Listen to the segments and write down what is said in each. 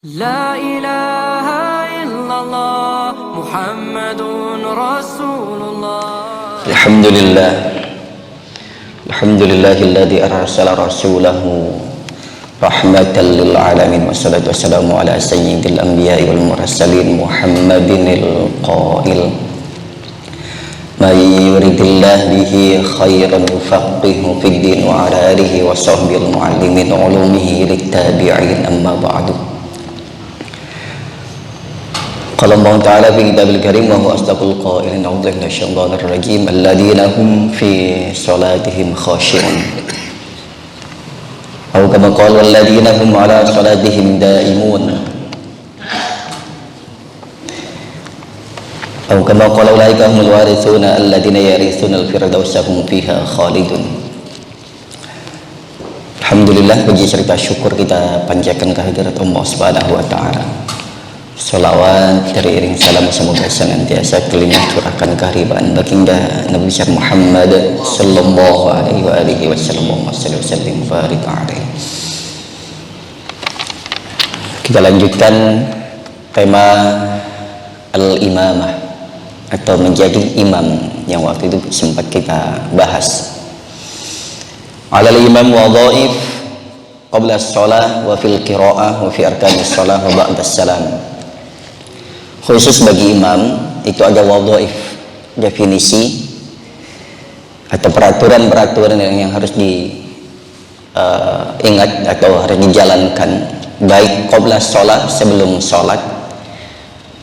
لا إله إلا الله محمد رسول الله. الحمد لله الذي أرسل رسوله رحمة للعالمين والصلاة والسلام على سيد الأنبياء والمرسلين محمد القائل من يرد الله به خيرا يفقهه في الدين وعلى آله وصحبه المعلمين علومه للتابعين أما بعد. قال الله تعالى في كتابه الكريم وهو أصدق القائلين أعوذ بالله من الشيطان الرجيم الذين هم في صلاتهم خاشعون أو كما قال والذين هم على صلاتهم دائمون أو كما قال أولئك هم الوارثون الذين يرثون الفردوس هم فيها خالدون. Alhamdulillah, puji serta syukur kita panjatkan kehadirat Allah Subhanahu wa taala. Salawat teriring salam semoga senantiasa keliling curahkan kehariban baginda Nabi besar Muhammad sallallahu alaihi wasallam wasallim barik alaihi. Kita lanjutkan tema al-imamah atau menjadi imam yang waktu itu sempat kita bahas. Alal imam wadhaif qabla as-shalah wa fil qiraah wa fi arkanis shalah wa ba'da as-salam. Khusus bagi imam itu ada wadhaif, definisi atau peraturan-peraturan yang harus diingat atau harus dijalankan, baik qabla sholat, sebelum sholat,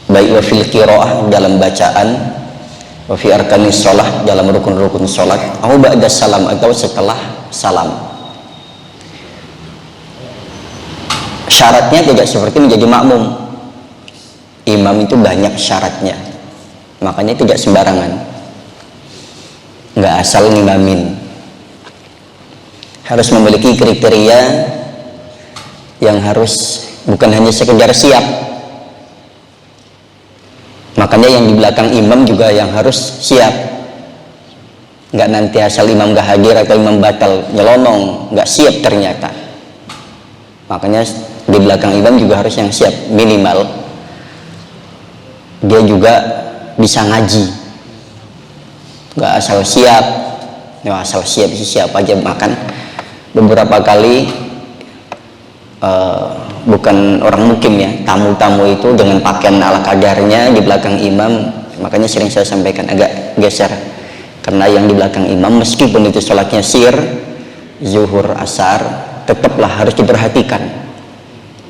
baik wa fil qiraah dalam bacaan, wa fi arkanis sholat dalam rukun-rukun sholat, atau ba'da salam atau setelah salam. Syaratnya tidak seperti menjadi makmum. Imam itu banyak syaratnya, makanya tidak sembarangan, nggak asal ngimamin, harus memiliki kriteria yang harus bukan hanya sekedar siap. Makanya yang di belakang imam juga yang harus siap, nggak nanti asal imam nggak hadir atau imam batal nyelonong nggak siap ternyata. Makanya di belakang imam juga harus yang siap, minimal dia juga bisa ngaji, nggak asal siap. Ya, asal siap sih siapa aja. Makan beberapa kali bukan orang mukim ya, tamu-tamu itu dengan pakaian ala kadarnya di belakang imam. Makanya sering saya sampaikan agak geser, karena yang di belakang imam meskipun itu sholatnya sir, zuhur, asar, tetaplah harus diperhatikan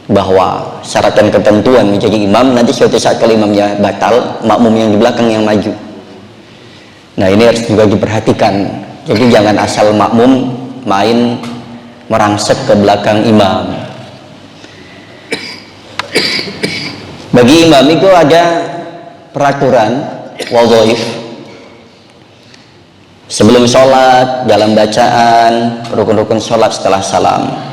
bahwa syarat dan ketentuan menjadi imam, nanti suatu saat kalau imamnya batal, makmum yang di belakang yang maju. Nah, ini harus juga diperhatikan. Jadi jangan asal makmum main merangsek ke belakang imam. Bagi imam itu ada peraturan wadhaif sebelum sholat, dalam bacaan, rukun-rukun sholat, setelah salam.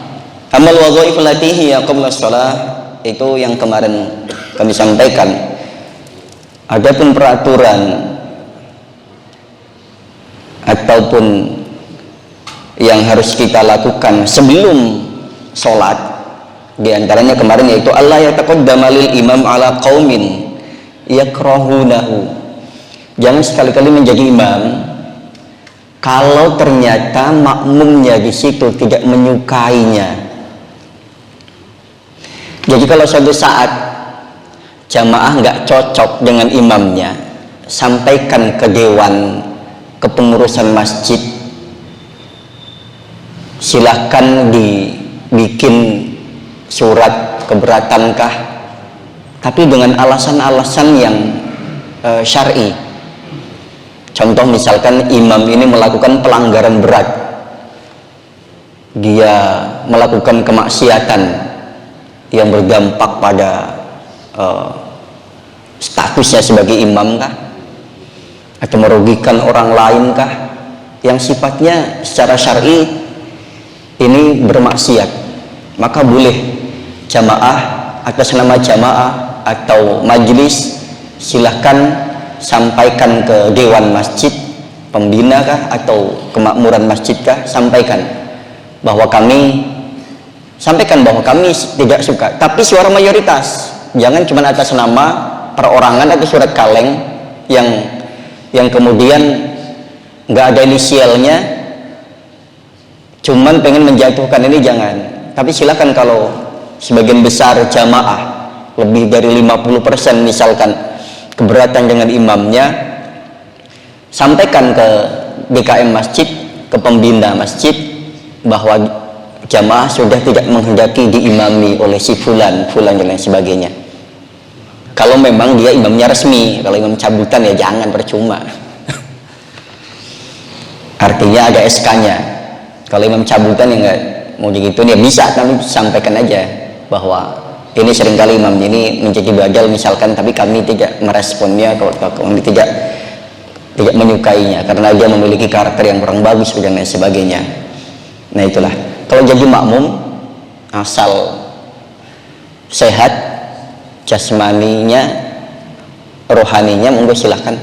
Amal wadhaif allati hiya qabla shalah itu yang kemarin kami sampaikan. Adapun peraturan ataupun yang harus kita lakukan sebelum sholat, di antaranya kemarin yaitu Allah yataqaddama lil imam ala qaumin yakrahunahu. Jangan sekali-kali menjadi imam kalau ternyata makmumnya di situ tidak menyukainya. Jadi kalau suatu saat jamaah nggak cocok dengan imamnya, sampaikan ke dewan kepengurusan masjid, silahkan dibikin surat keberatankah, tapi dengan alasan-alasan yang syar'i. Contoh misalkan imam ini melakukan pelanggaran berat, dia melakukan kemaksiatan yang berdampak pada statusnya sebagai imam kah, atau merugikan orang lain kah, yang sifatnya secara syar'i ini bermaksiat, maka boleh jamaah atas nama jamaah atau majelis silahkan sampaikan ke dewan masjid, pembina kah atau kemakmuran masjid kah, sampaikan bahwa kami sampaikan bahwa kami tidak suka, tapi suara mayoritas, jangan cuma atas nama perorangan atau surat kaleng yang kemudian nggak ada inisialnya, cuman pengen menjatuhkan ini, jangan. Tapi silakan kalau sebagian besar jamaah lebih dari 50% misalkan keberatan dengan imamnya, sampaikan ke DKM masjid, ke pembina masjid, bahwa jamaah sudah tidak menghendaki diimami oleh si fulan dan lain sebagainya. Kalau memang dia imamnya resmi, kalau imam cabutan ya jangan, percuma. Artinya ada SK-nya. Kalau imam cabutan ya nggak mau gitu, ya bisa, tapi sampaikan aja bahwa ini seringkali imam ini menjadi badal misalkan, tapi kami tidak meresponnya, kami tidak menyukainya karena dia memiliki karakter yang kurang bagus dan lain sebagainya. Nah itulah, kalau jadi makmum asal sehat jasmaninya, rohaninya, monggo silahkan.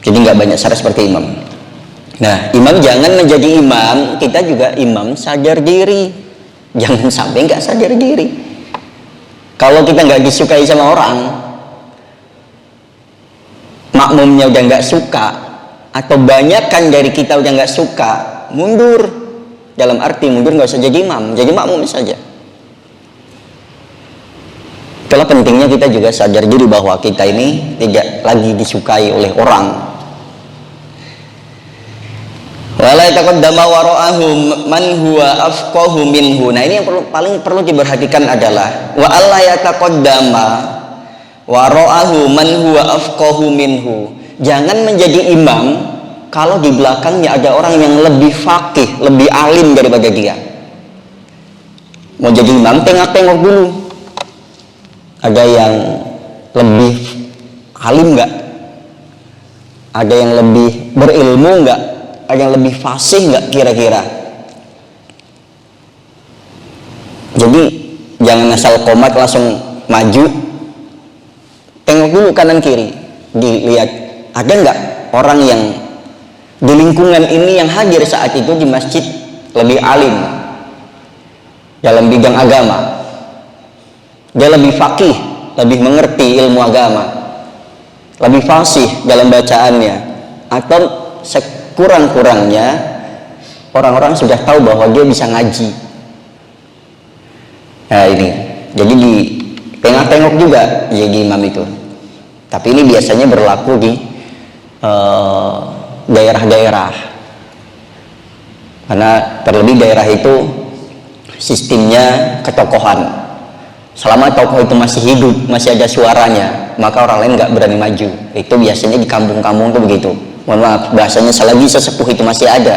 Jadi nggak banyak syarat seperti imam. Nah, imam jangan menjadi imam, kita juga imam sadar diri, jangan sampai nggak sadar diri. Kalau kita nggak disukai sama orang, makmumnya udah nggak suka, atau banyakkan dari kita udah nggak suka, mundur. Dalam arti mundur, nggak usah jadi imam, jadi makmum saja. Itulah pentingnya kita juga sadar diri bahwa kita ini tidak lagi disukai oleh orang. Wala taqaddama wara'ahu man huwa afqahu minhu. Nah, ini yang paling perlu diperhatikan adalah wa alla yataqaddama wara'ahu man huwa afqahu minhu. Jangan menjadi imam kalau di belakangnya ada orang yang lebih faqih, lebih alim daripada dia. Mau jadi imam, tengok-tengok dulu. Ada yang lebih alim nggak? Ada yang lebih berilmu nggak? Ada yang lebih fasih nggak kira-kira? Jadi jangan asal komat langsung maju. Tengok dulu kanan kiri, dilihat ada nggak orang yang di lingkungan ini yang hadir saat itu di masjid lebih alim dalam bidang agama. Dia lebih faqih, lebih mengerti ilmu agama, lebih fasih dalam bacaannya, atau sekurang-kurangnya orang-orang sudah tahu bahwa dia bisa ngaji. Nah ini, jadi di tengok-tengok juga jadi imam itu. Tapi ini biasanya berlaku di daerah-daerah, karena terlebih daerah itu sistemnya ketokohan. Selama tokoh itu masih hidup, masih ada suaranya, maka orang lain nggak berani maju. Itu biasanya di kampung-kampung tuh begitu. Mohon maaf, bahasanya selagi sesepuh itu masih ada,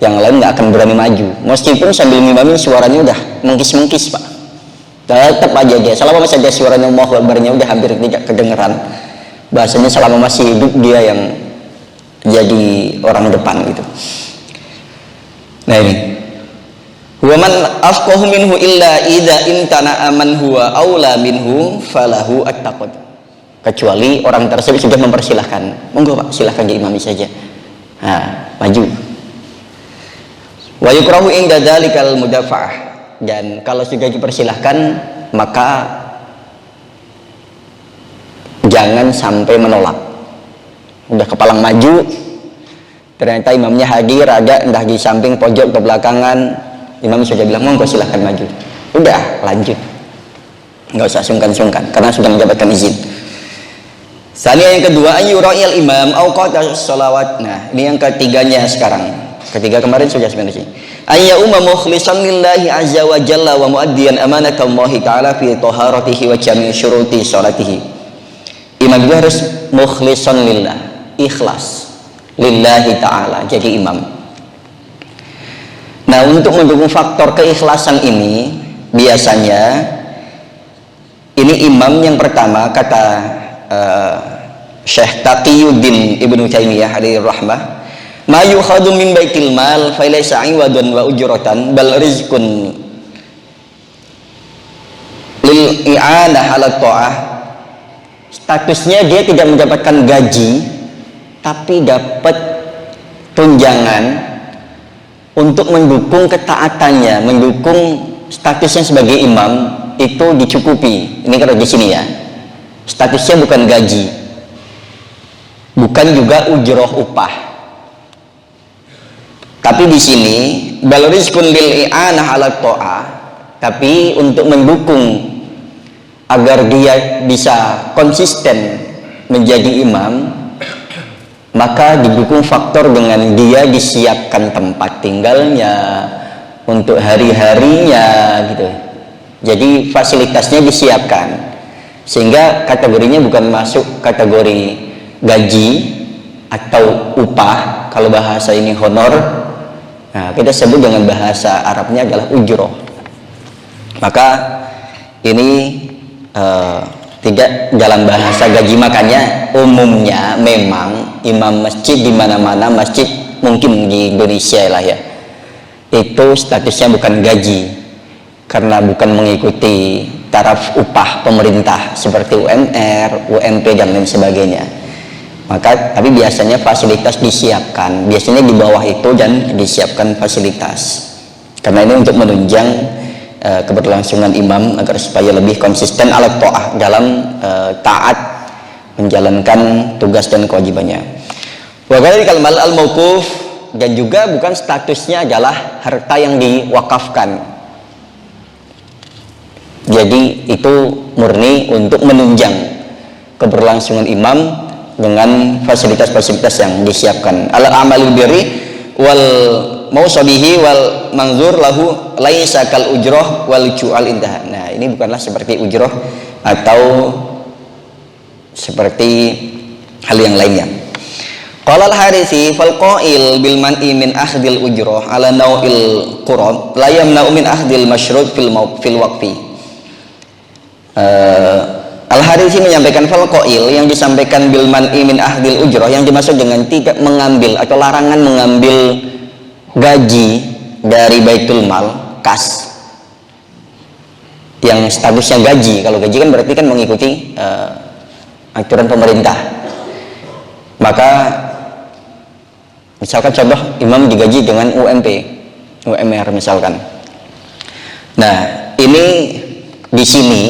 yang lain nggak akan berani maju. Meskipun sambil ngimamin suaranya udah mengkis-mengkis, Pak. Tetap aja dia, selama masih ada suaranya Allahu Akbarnya udah hampir tidak kedengeran. Bahasanya selama masih hidup dia yang jadi orang depan gitu. Nah ini, wa man afqahu minhu illa idza imtana man huwa aula minhu falahu at-taqad. Kecuali orang tersebut sudah mempersilahkan, monggo Pak, silahkan diimami saja. Nah, maju. Wa yukrahu inda dzalikal mudafa'ah. Dan kalau sudah dipersilahkan, maka jangan sampai menolak. Udah kepalang maju, ternyata imamnya hadir, ada entah di samping, pojok, ke belakangan, imam sudah bilang monggo silahkan maju, udah lanjut, nggak usah sungkan-sungkan karena sudah mendapatkan izin. Sania yang kedua, ayyura'il imam awqatas sholawat. Nah ini yang ketiganya sekarang. Ketiga kemarin sudah sebenarnya. Ayya umma mukhlisan lillahi azza wa jalla wa muaddiyan amanatallahi ta'ala fi taharatihi wa jami' syuruti sholatihi. Imam juga harus mukhlisan lillah, ikhlas lillahi ta'ala jadi imam. Nah untuk mendukung faktor keikhlasan ini, biasanya ini imam yang pertama kata Syekh Taqiyuddin Ibnu Taimiyah alaihi rahmah, ma yukhadu min baitil mal fa laysa iwadun wa ujratan bal rizqun lil i'anah ala ta'ah. Statusnya dia tidak mendapatkan gaji, tapi dapat tunjangan untuk mendukung ketaatannya, mendukung statusnya sebagai imam itu dicukupi. Ini kalau di sini ya, statusnya bukan gaji, bukan juga ujroh upah, tapi di sini bal rizqun lil i'anah ala ta'ah, tapi untuk mendukung agar dia bisa konsisten menjadi imam, maka didukung faktor dengan dia disiapkan tempat tinggalnya untuk hari-harinya gitu. Jadi fasilitasnya disiapkan sehingga kategorinya bukan masuk kategori gaji atau upah. Kalau bahasa ini honor, nah kita sebut dengan bahasa Arabnya adalah ujroh. Maka ini tidak dalam bahasa gaji. Makanya umumnya memang imam masjid di mana-mana, masjid mungkin di Indonesia lah ya, itu statusnya bukan gaji karena bukan mengikuti taraf upah pemerintah seperti UMR, UMP dan lain sebagainya. Maka tapi biasanya fasilitas disiapkan, biasanya di bawah itu dan disiapkan fasilitas, karena ini untuk menunjang keberlangsungan imam agar supaya lebih konsisten ala ta'ah dalam taat menjalankan tugas dan kewajibannya. Wa kadzalika al-mal al-mauquf, dan juga bukan statusnya adalah harta yang diwakafkan. Jadi itu murni untuk menunjang keberlangsungan imam dengan fasilitas-fasilitas yang disiapkan. Al-amalul birri wal mausabihi wal manzur lahu laisa kal ujroh wal ju'al indah. Nah, ini bukanlah seperti ujroh atau seperti hal yang lainnya. Qala al-Harisi fal qail bil man'i min ahdil ujroh ala nau'il qurab la yamna'u min ahdil masyrud fil waqfi. Al-Harisi menyampaikan fal qail, yang disampaikan bil man'i min ahdil ujroh, yang dimaksud dengan tidak mengambil atau larangan mengambil gaji dari baitul mal kas yang statusnya gaji. Kalau gaji kan berarti kan mengikuti aturan pemerintah. Maka misalkan contoh imam digaji dengan UMP, UMR misalkan. Nah, ini di sini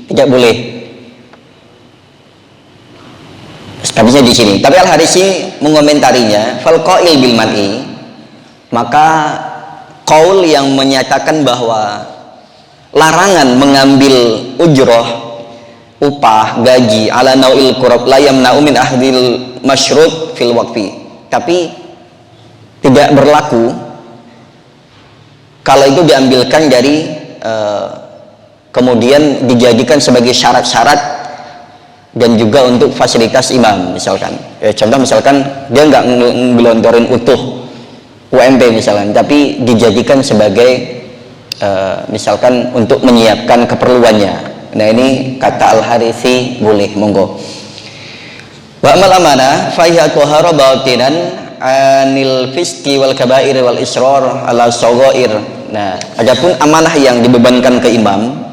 tidak boleh statusnya di sini. Tapi Al-Harisi mengomentarinya fal qail bil man'i, maka qaul yang menyatakan bahwa larangan mengambil ujroh, upah, gaji ala nau'il qurab la yamna'u min ahdil masyrud fil waqfi, tapi tidak berlaku kalau itu diambilkan dari kemudian dijadikan sebagai syarat-syarat dan juga untuk fasilitas imam. Misalkan contoh, misalkan dia nggak ngelontorin utuh UMP misalkan, tapi dijadikan sebagai misalkan untuk menyiapkan keperluannya. Nah, ini kata Al-Harisi boleh, monggo. Wa amal amanah fa hiya tahara batinan anil fiski wal kabair wal israr ala shaghair. Nah, adapun amanah yang dibebankan ke imam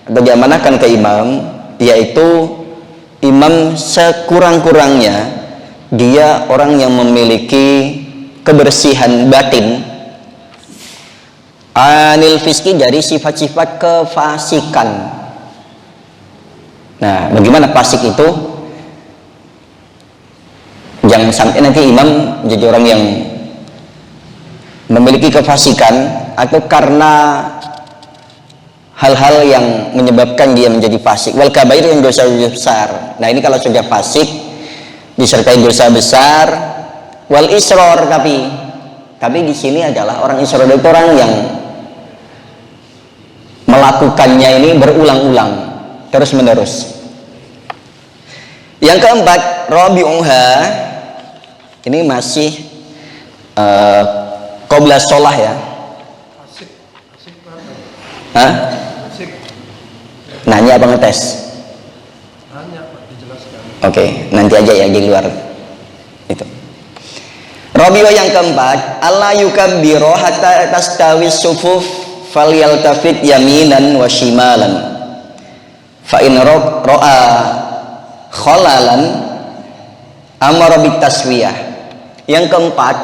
atau diamanahkan ke imam, yaitu imam sekurang-kurangnya dia orang yang memiliki kebersihan batin, anil fiski, dari sifat-sifat kefasikan. Nah, bagaimana fasik itu? Jangan sampai nanti imam jadi orang yang memiliki kefasikan atau karena hal-hal yang menyebabkan dia menjadi fasik. Wal kabair, yang dosa besar. Nah, ini kalau sudah fasik disertai dosa besar. Wal isror, tapi di sini adalah orang isror itu orang yang melakukannya ini berulang-ulang, terus-menerus. Yang keempat, rabi'uha, ini masih qabla sholah ya. Hah? Nanya apa ngetes? Nanya, Pak, dijelaskan. Oke, nanti aja ya di luar itu. Rabi'uha yang keempat, alla yukabbiru hatta tastawi sufuf falyaltafit yaminan wa shimalan fa in ra'a khalalan amara bitaswiyah. Yang keempat,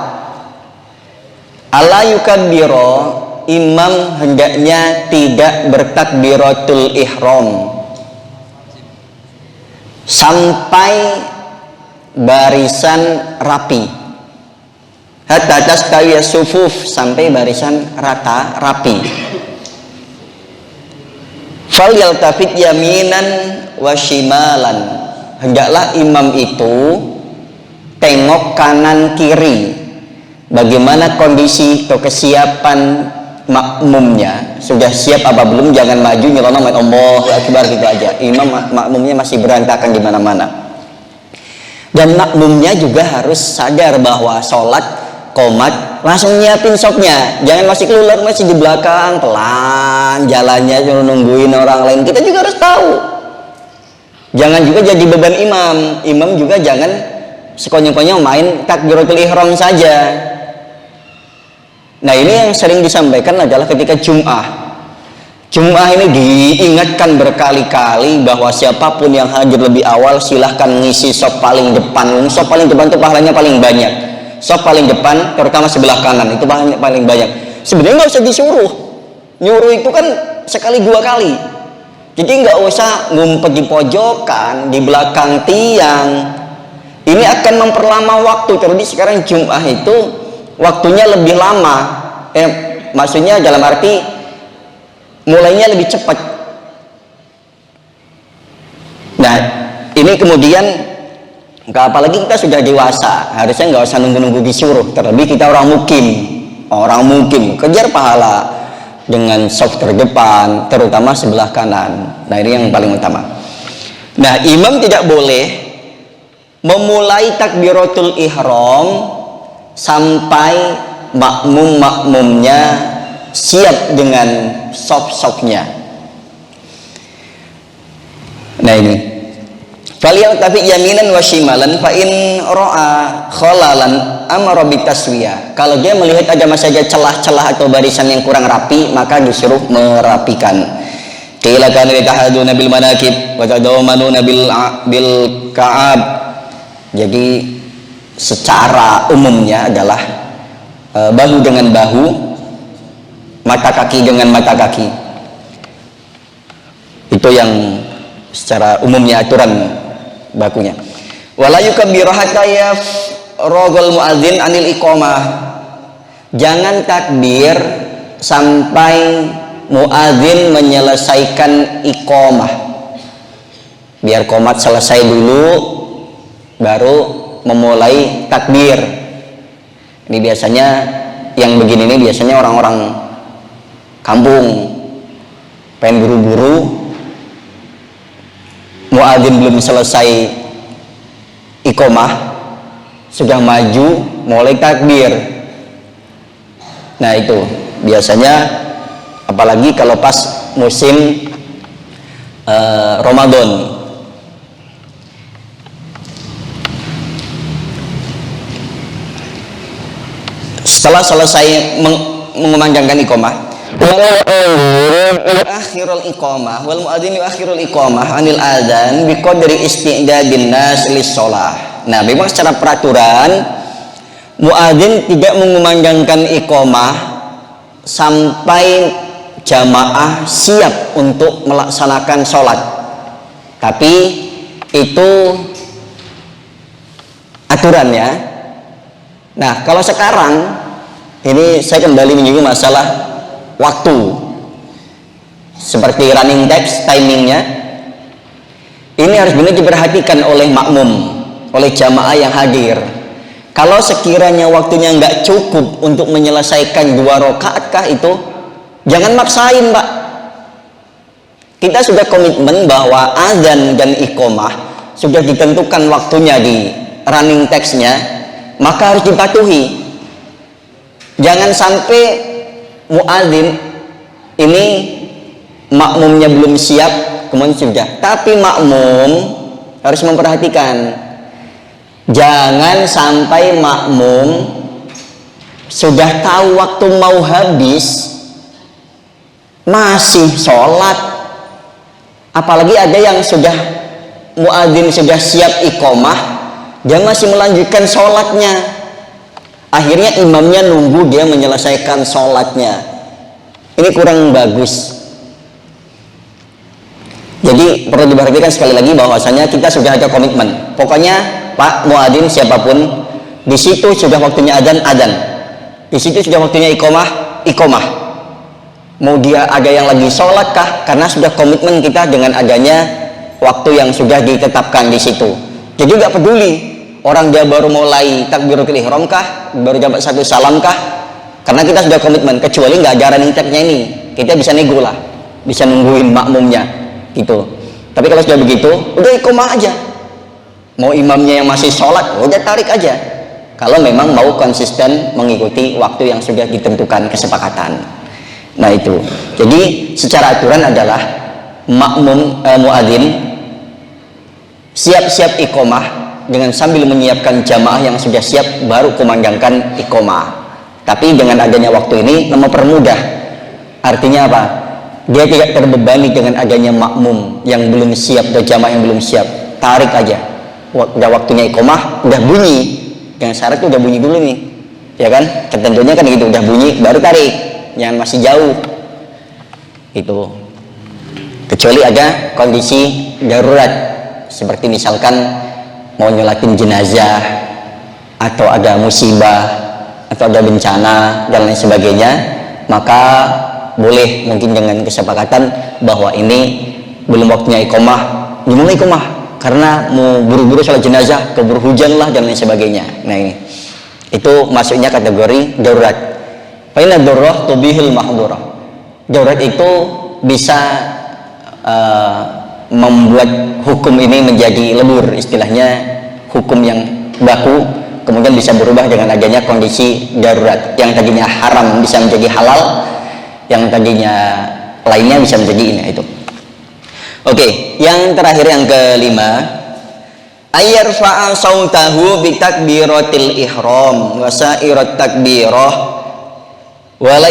ala yukabbiro, imam hendaknya tidak bertakbiratul ihram sampai barisan rapi, hatta tastawiya sufuf, sampai barisan rata rapi. Fal yaltafit yaminan wa shimalan, hendaklah imam itu tengok kanan kiri bagaimana kondisi atau kesiapan makmumnya, sudah siap apa belum. Jangan maju nyelonong Allahu Akbar gitu aja, imam makmumnya masih berantakan di mana-mana. Dan makmumnya juga harus sadar bahwa sholat qomat langsung nyiapin sopnya, jangan masih keluar, masih di belakang pelan jalannya nungguin orang lain. Kita juga harus tahu, jangan juga jadi beban imam. Imam juga jangan sekonyong-konyong main takbiratul ihram saja. Nah, ini yang sering disampaikan adalah ketika Jum'ah ini diingatkan berkali-kali bahwa siapapun yang hadir lebih awal silahkan ngisi sop paling depan. Sop paling depan itu pahalanya paling banyak. Sop paling depan, terutama sebelah kanan, itu pahalanya paling banyak. Sebenarnya nggak usah disuruh, nyuruh itu kan sekali dua kali. Jadi nggak usah ngumpet di pojokan, di belakang tiang. Ini akan memperlama waktu. Terlebih sekarang Jum'ah itu waktunya lebih lama, maksudnya dalam arti mulainya lebih cepat. Nah, ini kemudian apalagi kita sudah dewasa, harusnya nggak usah nunggu-nunggu disuruh. Terlebih kita orang mukim kejar pahala dengan saf terdepan, terutama sebelah kanan. Nah, ini yang paling utama. Nah, imam tidak boleh memulai takbiratul ihram sampai makmumnya siap dengan sop-sopnya. Nah, ini faliyal tafi yaminan wa shimalan fa in ra'a khalalan amara bitaswiyah. Kalau dia melihat ada masih saja celah-celah atau barisan yang kurang rapi, maka disuruh merapikan. Qila kana yatahaduna bil manakib wa tadamanuna bil ka'ab. Jadi secara umumnya adalah bahu dengan bahu, mata kaki dengan mata kaki. Itu yang secara umumnya aturan bakunya. Wala yukabbiru hatta yafragul muadzin anil iqamah. Jangan takbir sampai muadzin menyelesaikan iqamah. Biar qomat selesai dulu baru memulai takbir. Ini biasanya yang begini ini biasanya orang-orang kampung pengen buru-buru, muadzin belum selesai iqamah sudah maju mulai takbir. Nah, itu biasanya apalagi kalau pas musim Ramadan. Setelah selesai mengumandangkan iqamah, akhirul iqamah wal muadzin akhirul iqamah anil adzan biqadri istidadin nas lis shalah. Nah, memang secara peraturan muadzin tidak mengumandangkan iqamah sampai jamaah siap untuk melaksanakan sholat. Tapi itu aturannya. Nah, kalau sekarang ini saya kembali menyinggung masalah waktu, seperti running text, timingnya. Ini harus benar diperhatikan oleh makmum, oleh jamaah yang hadir. Kalau sekiranya waktunya nggak cukup untuk menyelesaikan 2 rakaat kah itu, jangan maksain, Pak. Kita sudah komitmen bahwa azan dan iqamah sudah ditentukan waktunya di running textnya, maka harus dipatuhi. Jangan sampai muadzin ini makmumnya belum siap kemudian sudah. Tapi makmum harus memperhatikan, jangan sampai makmum sudah tahu waktu mau habis masih sholat. Apalagi ada yang sudah muadzin sudah siap iqamah, dia masih melanjutkan sholatnya. Akhirnya imamnya nunggu dia menyelesaikan sholatnya. Ini kurang bagus. Jadi perlu diperhatikan sekali lagi bahwasanya kita sudah ada komitmen. Pokoknya Pak muadzin siapapun, di situ sudah waktunya adzan, adzan. Di situ sudah waktunya iqomah, iqomah. Mau dia ada yang lagi sholat kah? Karena sudah komitmen kita dengan adanya waktu yang sudah ditetapkan di situ. Jadi nggak peduli orang dia baru mulai takbiratul ihram kah, baru jabat satu salam kah? Karena kita sudah komitmen. Kecuali nggak ada running tag-nya ini, kita bisa nego lah, bisa nungguin makmumnya gitu. Tapi kalau sudah begitu, udah iqomah aja. Mau imamnya yang masih sholat, udah tarik aja. Kalau memang mau konsisten mengikuti waktu yang sudah ditentukan kesepakatan. Nah itu. Jadi secara aturan adalah makmum muadzin siap-siap iqomah dengan sambil menyiapkan jamaah yang sudah siap baru kumandangkan iqomah. Tapi dengan adanya waktu ini mempermudah. Artinya apa? Dia tidak terbebani dengan adanya makmum yang belum siap atau jamaah yang belum siap. Tarik aja. Udah waktunya iqomah, udah bunyi. Yang syarat udah bunyi dulu nih, ya kan? Ketentuannya kan gitu, udah bunyi baru tarik. Jangan masih jauh. Itu. Kecuali ada kondisi darurat, seperti misalkan mau nyolatin jenazah, atau ada musibah, atau ada bencana dan lain sebagainya, maka boleh mungkin dengan kesepakatan bahwa ini belum waktunya iqomah, dimulai iqomah karena mau buru-buru sholat jenazah, keburu hujan lah dan lain sebagainya. Nah ini itu masuknya kategori darurat. Fa'inna darurah tubihul mahdurah. Darurat itu bisa membuat hukum ini menjadi lebur, istilahnya hukum yang baku kemudian bisa berubah dengan adanya kondisi darurat. Yang tadinya haram bisa menjadi halal, yang tadinya lainnya bisa menjadi ini itu. Oke, yang terakhir yang kelima, ayyarfa'a sautahu bi takbiratil ihram wa sa'irat takbirah wa la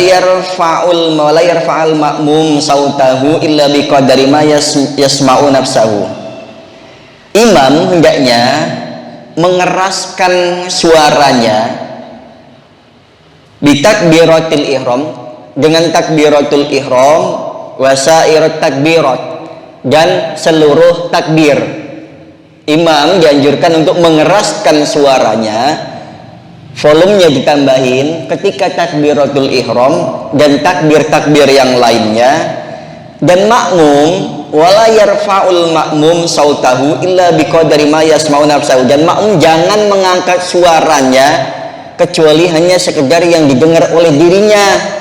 yarfa'al ma'mum sautahu illa bi qadari ma yasma'u nafsahu. Imam hendaknya mengeraskan suaranya bi takbiratil ihram, dengan takbiratul ihram wa sa'irat takbirat, dan seluruh takbir. Imam dianjurkan untuk mengeraskan suaranya, volumenya ditambahin ketika takbiratul ihram dan takbir-takbir yang lainnya. Dan makmum wala yarfa'ul makmum sautahu illa biqadari ma yasma'u nafsahu, dan makmum jangan mengangkat suaranya kecuali hanya sekedar yang didengar oleh dirinya.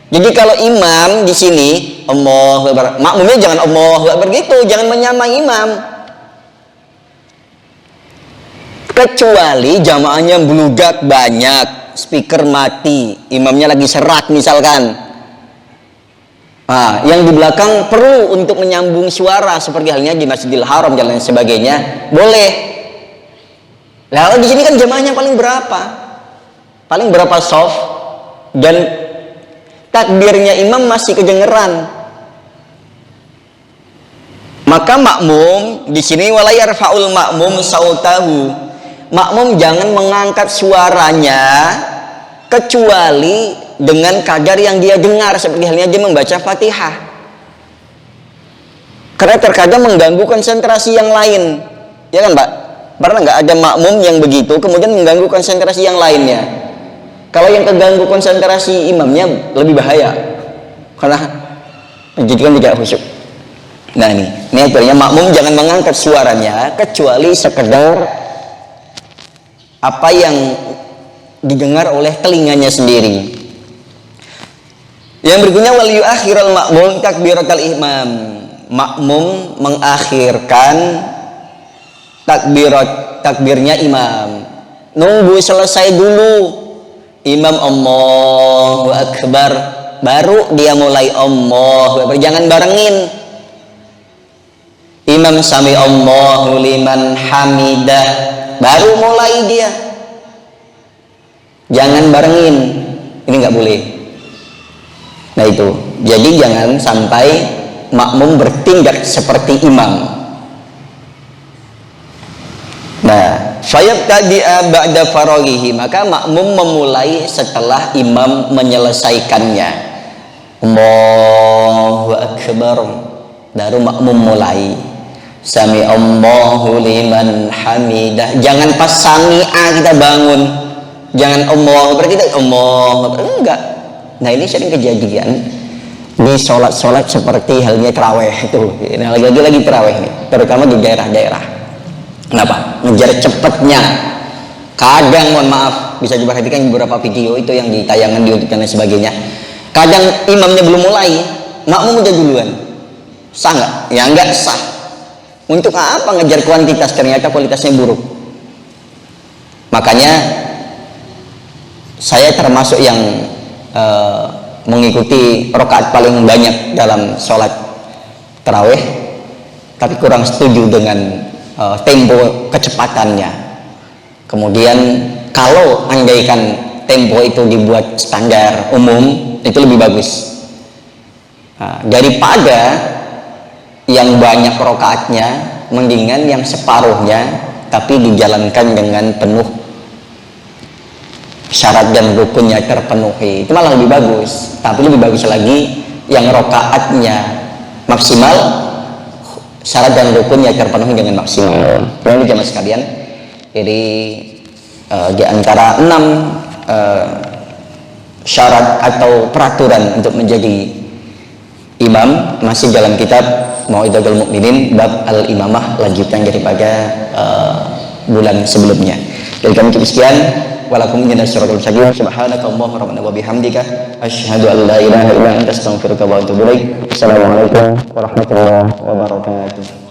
Jadi kalau imam di sini Allahu Akbar, makmumnya jangan Allahu Akbar gitu, jangan menyamai imam. Kecuali jamaahnya beludak banyak, speaker mati, imamnya lagi serak misalkan. Nah, yang di belakang perlu untuk menyambung suara seperti halnya di Masjidil Haram dan lain sebagainya, boleh. Lalu di sini kan jamaahnya paling berapa? Paling berapa soft, dan takbirnya imam masih kedengeran. Maka makmum di sini wala yarfa'ul makmum sautahu. Makmum jangan mengangkat suaranya kecuali dengan kadar yang dia dengar, seperti halnya dia membaca Fatihah. Karena terkadang mengganggu konsentrasi yang lain. Ya kan, Pak? Pernah nggak ada makmum yang begitu kemudian mengganggu konsentrasi yang lainnya? Kalau yang keganggu konsentrasi imamnya lebih bahaya, karena menjadikan tidak khusyuk. Nah ini aturannya, makmum jangan mengangkat suaranya kecuali sekedar apa yang didengar oleh telinganya sendiri. Yang berikutnya wal yu'akhiral makmum takbiratal ihram. Makmum mengakhirkan takbirnya imam. Nunggu selesai dulu imam Allahu Akbar, baru dia mulai Allahu Akbar. Jangan barengin. Imam sami Allahu liman hamidah, baru mulai dia. Jangan barengin. Ini nggak boleh. Nah itu. Jadi jangan sampai makmum bertindak seperti imam. Nah, fayabtadi'a ba'da faraghihi, maka makmum memulai setelah imam menyelesaikannya. Allahu akbar, baru makmum mulai. Sami Allahu liman hamidah. Jangan pas sami'a kita bangun, jangan Allahu akbar kita Allahu akbar, enggak. Nah ini sering kejadian di sholat-sholat seperti halnya taraweh itu. Nah lagi taraweh nih, terutama di daerah-daerah. Kenapa? Ngejar cepatnya. Kadang, mohon maaf, bisa diperhatikan beberapa video itu yang ditayangkan di YouTube dan lain sebagainya. Kadang imamnya belum mulai, makmum udah duluan. Sah nggak? Ya nggak sah. Untuk apa ngejar kuantitas, ternyata kualitasnya buruk. Makanya saya termasuk yang mengikuti rakaat paling banyak dalam sholat taraweh, tapi kurang setuju dengan tempo kecepatannya. Kemudian kalau andaikan tempo itu dibuat standar umum, itu lebih bagus. Nah, daripada yang banyak rakaatnya, mendingan yang separuhnya tapi dijalankan dengan penuh syarat dan rukunnya terpenuhi, itu malah lebih bagus. Tapi lebih bagus lagi yang rakaatnya maksimal, syarat dan rukunnya terpenuhi dengan maksimal. Ini jemaah sekalian, jadi di antara 6 syarat atau peraturan untuk menjadi imam masih dalam kitab Mau'izatul Mukminin bab al-imamah, lanjutan daripada bulan sebelumnya. Jadi kami cukup sekian. Walakum inna syaratul mustaqim. Subhanakallahumma rabbana wa bihamdika asyhadu an la ilaha illa anta astaghfiruka wa atubu ilaik. Assalamualaikum warahmatullahi wabarakatuh.